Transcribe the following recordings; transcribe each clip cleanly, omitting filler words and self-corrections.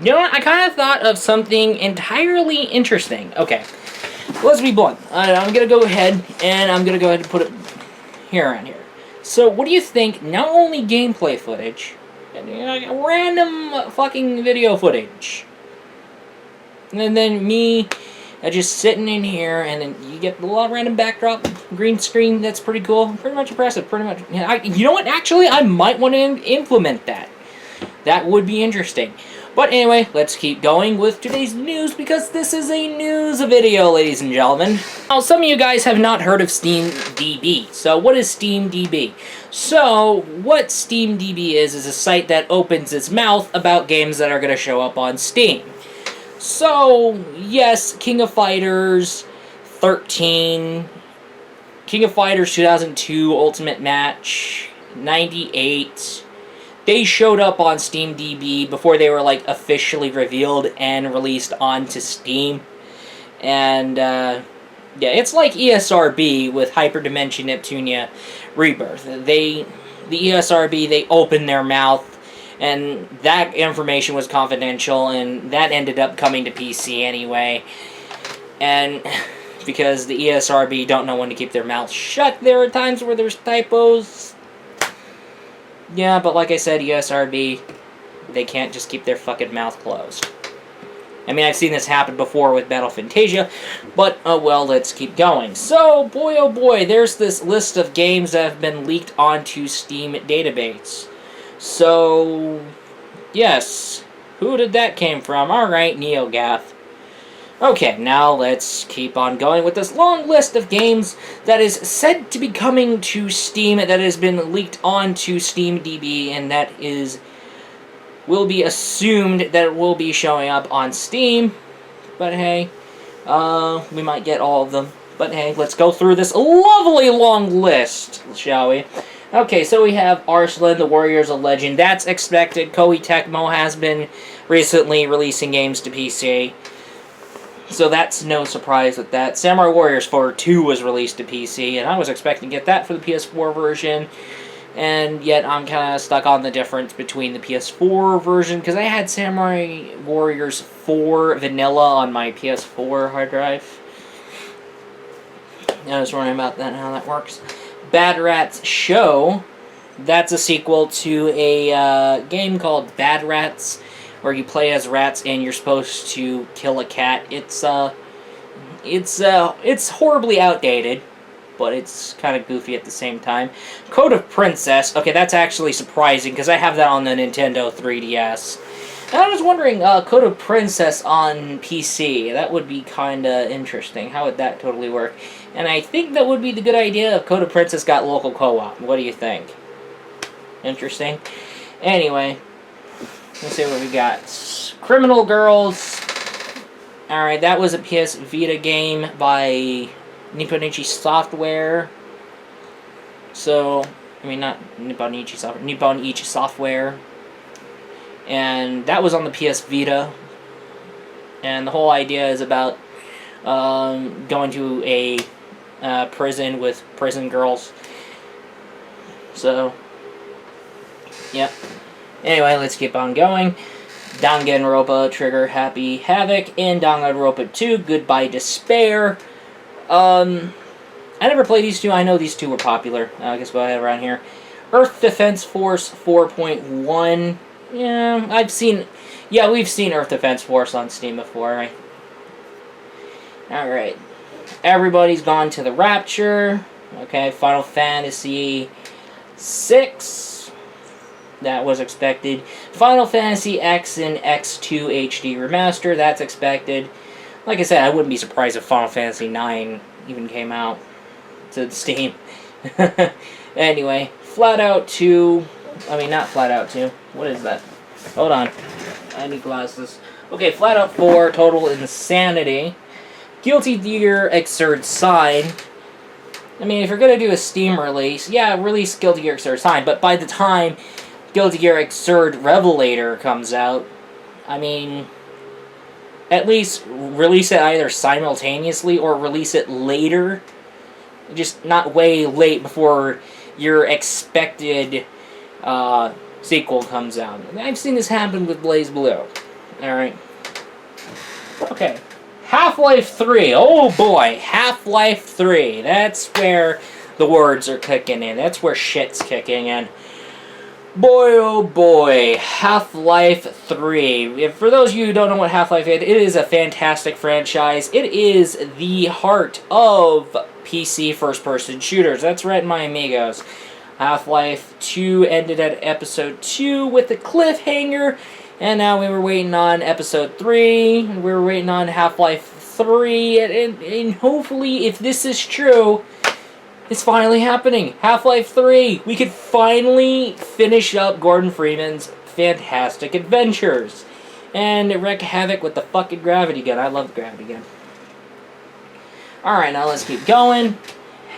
You know what? I kind of thought of something entirely interesting. Okay, let's be blunt. I'm going to go ahead and put it here on here. So, what do you think, not only gameplay footage, random fucking video footage, and then me just sitting in here, and then you get a lot of random backdrop, green screen, that's pretty cool, pretty much impressive, pretty much. You know what, actually, I might want to implement that. That would be interesting. But anyway, let's keep going with today's news, because this is a news video, ladies and gentlemen. Now, some of you guys have not heard of SteamDB. So, what is SteamDB? So, what SteamDB is a site that opens its mouth about games that are going to show up on Steam. So, yes, King of Fighters 13, King of Fighters 2002 Ultimate Match, 98... They showed up on SteamDB before they were, like, officially revealed and released onto Steam. And, yeah, it's like ESRB with Hyperdimension Neptunia Rebirth. The ESRB, they opened their mouth, and that information was confidential, and that ended up coming to PC anyway. And because the ESRB don't know when to keep their mouth shut, there are times where there's typos. Yeah, but like I said, ESRB, they can't just keep their fucking mouth closed. I mean, I've seen this happen before with Battle Fantasia, but, oh well, let's keep going. So, boy oh boy, there's this list of games that have been leaked onto Steam database. So, yes, who did that came from? Alright, NeoGAF. Okay, now let's keep on going with this long list of games that is said to be coming to Steam, that has been leaked onto SteamDB, and that will be assumed that it will be showing up on Steam. But hey, we might get all of them. But hey, let's go through this lovely long list, shall we? Okay, so we have Arslan, the Warriors of Legend. That's expected. Koei Tecmo has been recently releasing games to PC. So that's no surprise with that. Samurai Warriors 4 2 was released to PC, and I was expecting to get that for the PS4 version. And yet I'm kind of stuck on the difference between the PS4 version, because I had Samurai Warriors 4 Vanilla on my PS4 hard drive. I was wondering about that, how that works. Bad Rats Show. That's a sequel to a game called Bad Rats, where you play as rats and you're supposed to kill a cat. It's horribly outdated, but it's kind of goofy at the same time. Code of Princess. Okay, that's actually surprising, because I have that on the Nintendo 3DS. And I was wondering, Code of Princess on PC. That would be kind of interesting. How would that totally work? And I think that would be the good idea if Code of Princess got local co-op. What do you think? Interesting. Anyway, let's see what we got. Criminal Girls. Alright, that was a PS Vita game by Nipponichi Software. So, I mean, not Nipponichi Software, Nipponichi Software. And that was on the PS Vita. And the whole idea is about going to a prison with prison girls. So, yep. Anyway, let's keep on going. Danganronpa, Trigger Happy Havoc, and Danganronpa 2, Goodbye Despair. I never played these two. I know these two were popular. I guess go ahead around here. Earth Defense Force 4.1. Yeah, we've seen Earth Defense Force on Steam before, right? Alright. Everybody's Gone to the Rapture. Okay, Final Fantasy 6. That was expected. Final Fantasy X and X2 HD Remaster. That's expected. Like I said, I wouldn't be surprised if Final Fantasy 9 even came out to Steam. Anyway, Flat Out 2. I mean, not Flat Out 2. What is that? Hold on. I need glasses. Okay, Flat Out 4, Total Insanity. Guilty Gear Xrd Sign. I mean, if you're going to do a Steam release, yeah, release Guilty Gear Xrd Sign, but by the time Guilty Gear Xrd Revelator comes out, I mean, at least release it either simultaneously or release it later. Just not way late before your expected sequel comes out. I've seen this happen with BlazBlue. Alright. Okay. Half-Life 3. Oh boy. Half-Life 3. That's where the words are kicking in. That's where shit's kicking in. Boy, oh boy. Half-Life 3. For those of you who don't know what Half-Life is, it is a fantastic franchise. It is the heart of PC first-person shooters. That's right, my amigos. Half-Life 2 ended at episode 2 with a cliffhanger. And now we were waiting on episode 3. We were waiting on Half-Life 3. And hopefully, if this is true, it's finally happening. Half-Life 3. We could finally finish up Gordon Freeman's fantastic adventures. And wreak havoc with the fucking gravity gun. I love the gravity gun. Alright, now let's keep going.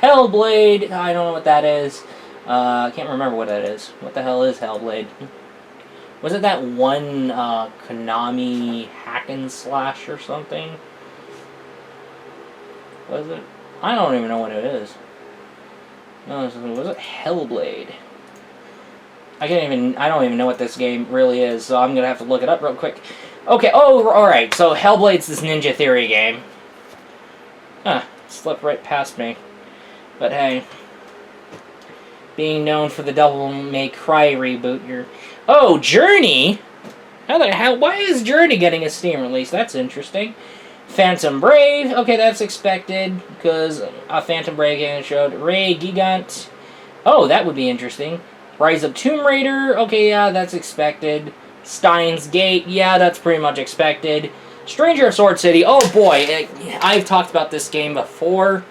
Hellblade. I don't know what that is. I can't remember what that is. What the hell is Hellblade? Was it that one Konami hack and slash or something? Was it? I don't even know what it is. No, was it Hellblade? I don't even know what this game really is, so I'm gonna have to look it up real quick. Okay, oh, alright, so Hellblade's this Ninja Theory game. Huh, slipped right past me. But hey. Being known for the Devil May Cry reboot, you're... Oh, Journey? How the hell? Why is Journey getting a Steam release? That's interesting. Phantom Brave. Okay, that's expected, because a Phantom Brave game showed. Ray Gigant. Oh, that would be interesting. Rise of Tomb Raider. Okay, yeah, that's expected. Steins Gate. Yeah, that's pretty much expected. Stranger of Sword City. Oh, boy. I've talked about this game before.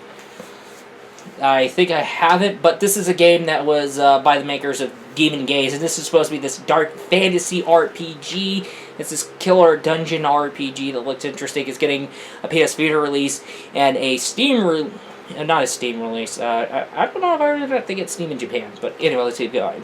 I think I haven't, but this is a game that was by the makers of Demon Gaze, and this is supposed to be this dark fantasy RPG. It's this killer dungeon RPG that looks interesting. It's getting a PS Vita release and a Steam not a Steam release. I don't know if I have to get Steam in Japan, but anyway, let's keep going.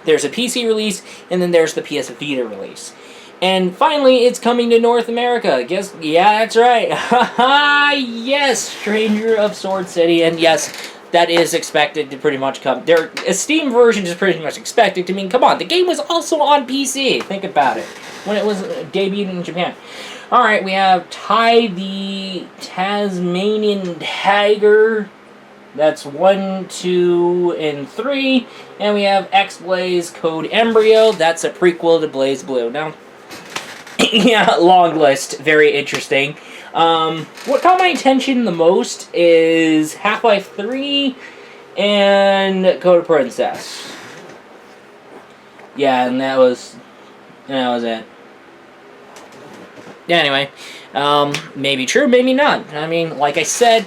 There's a PC release, and then there's the PS Vita release. And finally, it's coming to North America. Guess, yeah, that's right. Haha, yes, Stranger of Sword City, and yes, that is expected to pretty much come. A Steam version is pretty much expected to mean, come on, the game was also on PC. Think about it, when it was debuted in Japan. Alright, we have Ty the Tasmanian Tiger. That's 1, 2, and 3. And we have X-Blaze Code Embryo. That's a prequel to Blaze Blue. Now, yeah, long list. Very interesting. What caught my attention the most is Half-Life 3 and Code of Princess. Yeah, and that was it. Yeah, anyway, maybe true, maybe not. I mean, like I said,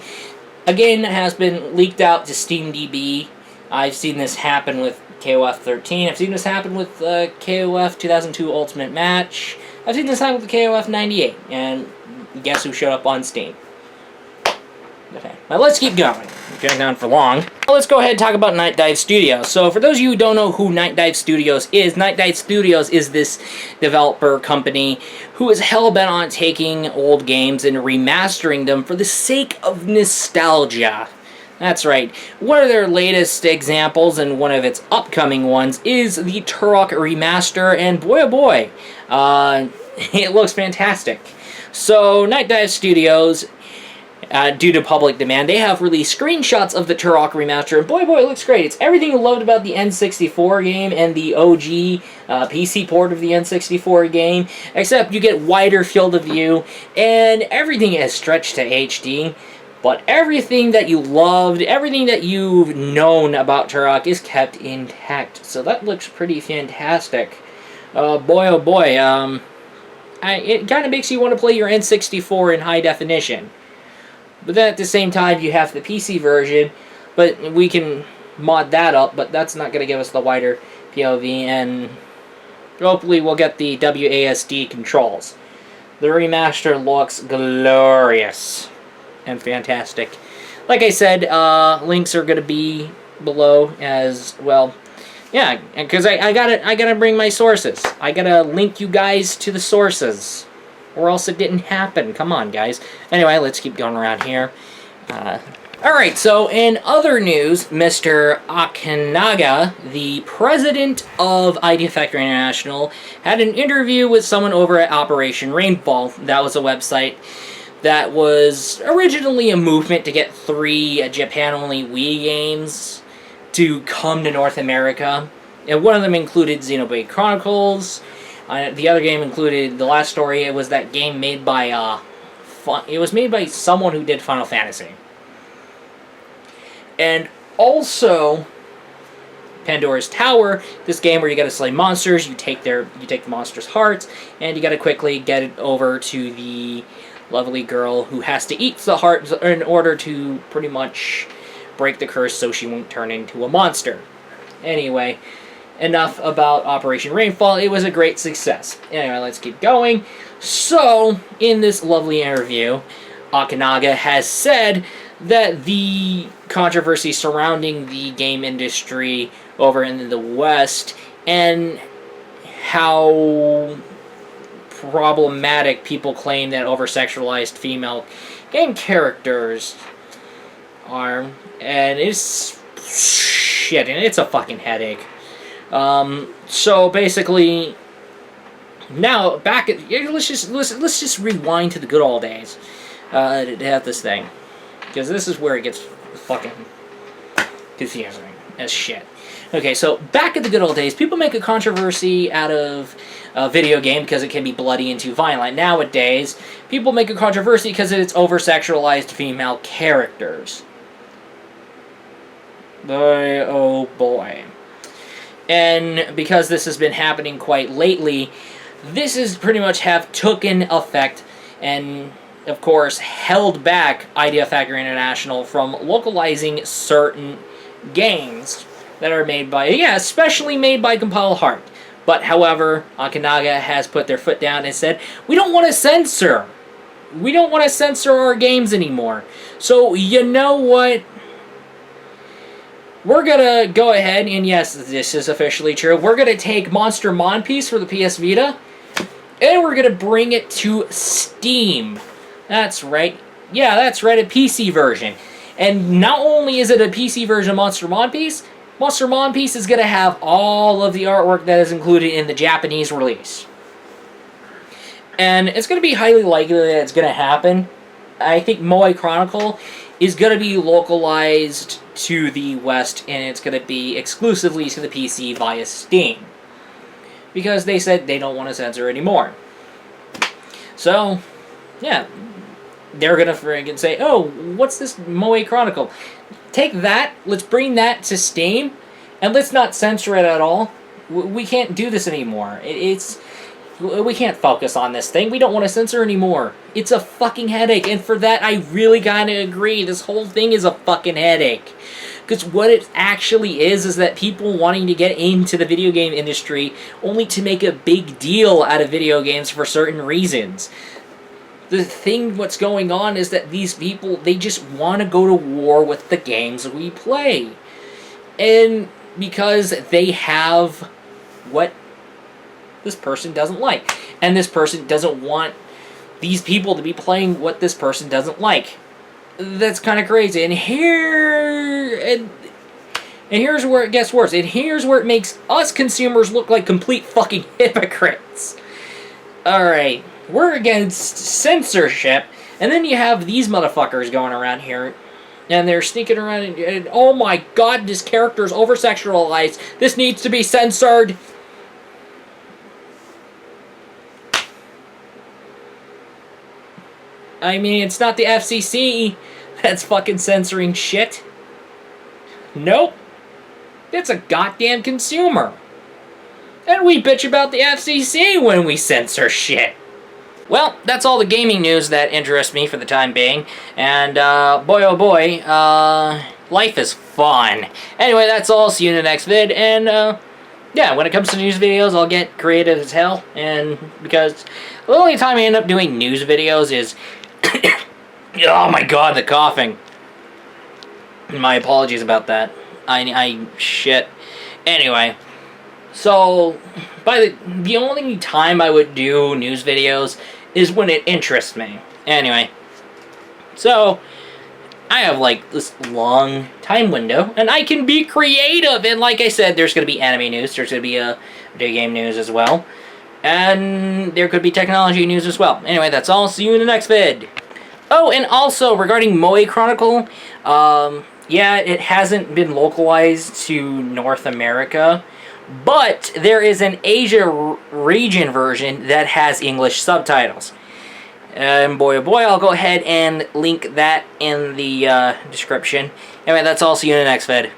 again, it has been leaked out to SteamDB. I've seen this happen with KOF 13. I've seen this happen with KOF 2002 Ultimate Match. I've seen this happen with KOF 98. And guess who showed up on Steam? Okay, now let's keep going. We're going down for long. Let's go ahead and talk about Night Dive Studios. So for those of you who don't know who Night Dive Studios is, Night Dive Studios is this developer company who is hell-bent on taking old games and remastering them for the sake of nostalgia. That's right. One of their latest examples, and one of its upcoming ones, is the Turok Remaster, and boy oh boy, it looks fantastic. So, Night Dive Studios, due to public demand, they have released screenshots of the Turok Remaster, and boy oh boy, it looks great. It's everything you loved about the N64 game and the OG PC port of the N64 game, except you get wider field of view, and everything is stretched to HD. But everything that you loved, everything that you've known about Turok is kept intact. So that looks pretty fantastic. Boy oh boy, it kind of makes you want to play your N64 in high definition. But then at the same time, you have the PC version, but we can mod that up, but that's not going to give us the wider POV, and hopefully we'll get the WASD controls. The remaster looks glorious and fantastic. Like I said, links are going to be below as well. Yeah, because I gotta bring my sources. I gotta link you guys to the sources, or else it didn't happen. Come on, guys. Anyway, let's keep going around here. Alright, so in other news, Mr. Akinaga, the president of ID Factory International, had an interview with someone over at Operation Rainfall. That was a website that was originally a movement to get 3 Japan-only Wii games to come to North America. And one of them included Xenoblade Chronicles. The other game included, the last story, it was that game made by, it was made by someone who did Final Fantasy. And also, Pandora's Tower, this game where you gotta slay monsters, you take the monsters' hearts, and you gotta quickly get it over to the lovely girl who has to eat the heart in order to pretty much break the curse so she won't turn into a monster. Anyway, enough about Operation Rainfall. It was a great success. Anyway, let's keep going. So, in this lovely interview, Akinaga has said that the controversy surrounding the game industry over in the West and how problematic people claim that over-sexualized female game characters are, and it's shit, and it's a fucking headache. So basically, now back at let's just rewind to the good old days to have this thing, because this is where it gets fucking confusing as shit. Okay, so back at the good old days, people make a controversy out of a video game because it can be bloody and too violent. Nowadays, people make a controversy because it's over-sexualized female characters. Boy, oh boy. And because this has been happening quite lately, this is pretty much have taken effect and, of course, held back Idea Factory International from localizing certain games that are made by, especially made by Compile Heart. But, however, Akinaga has put their foot down and said, we don't want to censor. We don't want to censor our games anymore. So, you know what? We're going to go ahead, and yes, this is officially true, we're going to take Monster Monpiece for the PS Vita, and we're going to bring it to Steam. That's right. Yeah, that's right, a PC version. And not only is it a PC version of Monster Monpiece is going to have all of the artwork that is included in the Japanese release. And it's going to be highly likely that it's going to happen. I think Moe Chronicle is going to be localized to the West, and it's going to be exclusively to the PC via Steam. Because they said they don't want to censor anymore. So, yeah. They're going to friggin' say, oh, what's this Moe Chronicle? Take that, let's bring that to Steam, and let's not censor it at all. We can't do this anymore. We can't focus on this thing. We don't want to censor anymore. It's a fucking headache, and for that, I really gotta agree. This whole thing is a fucking headache. Because what it actually is that people wanting to get into the video game industry only to make a big deal out of video games for certain reasons. The thing what's going on is that these people, they just want to go to war with the games we play. And because they have what this person doesn't like. And this person doesn't want these people to be playing what this person doesn't like. That's kind of crazy. And here's where it gets worse. And here's where it makes us consumers look like complete fucking hypocrites. Alright. We're against censorship, and then you have these motherfuckers going around here, and they're sneaking around, and oh my god, this character's over-sexualized. This needs to be censored. I mean, it's not the FCC that's fucking censoring shit. Nope. It's a goddamn consumer. And we bitch about the FCC when we censor shit. Well, that's all the gaming news that interests me for the time being, and boy oh boy, life is fun. Anyway, that's all, see you in the next vid, and yeah, when it comes to news videos, I'll get creative as hell, and because the only time I end up doing news videos is, oh my god, the coughing. My apologies about that. Shit. Anyway. So, the only time I would do news videos is when it interests me. Anyway, so, I have like this long time window, and I can be creative. And like I said, there's going to be anime news. There's going to be a video game news as well. And there could be technology news as well. Anyway, that's all. See you in the next vid. Oh, and also regarding Moe Chronicle, yeah, it hasn't been localized to North America, but there is an Asia region version that has English subtitles. And boy, oh boy, I'll go ahead and link that in the description. Anyway, that's all. See you in the next vid.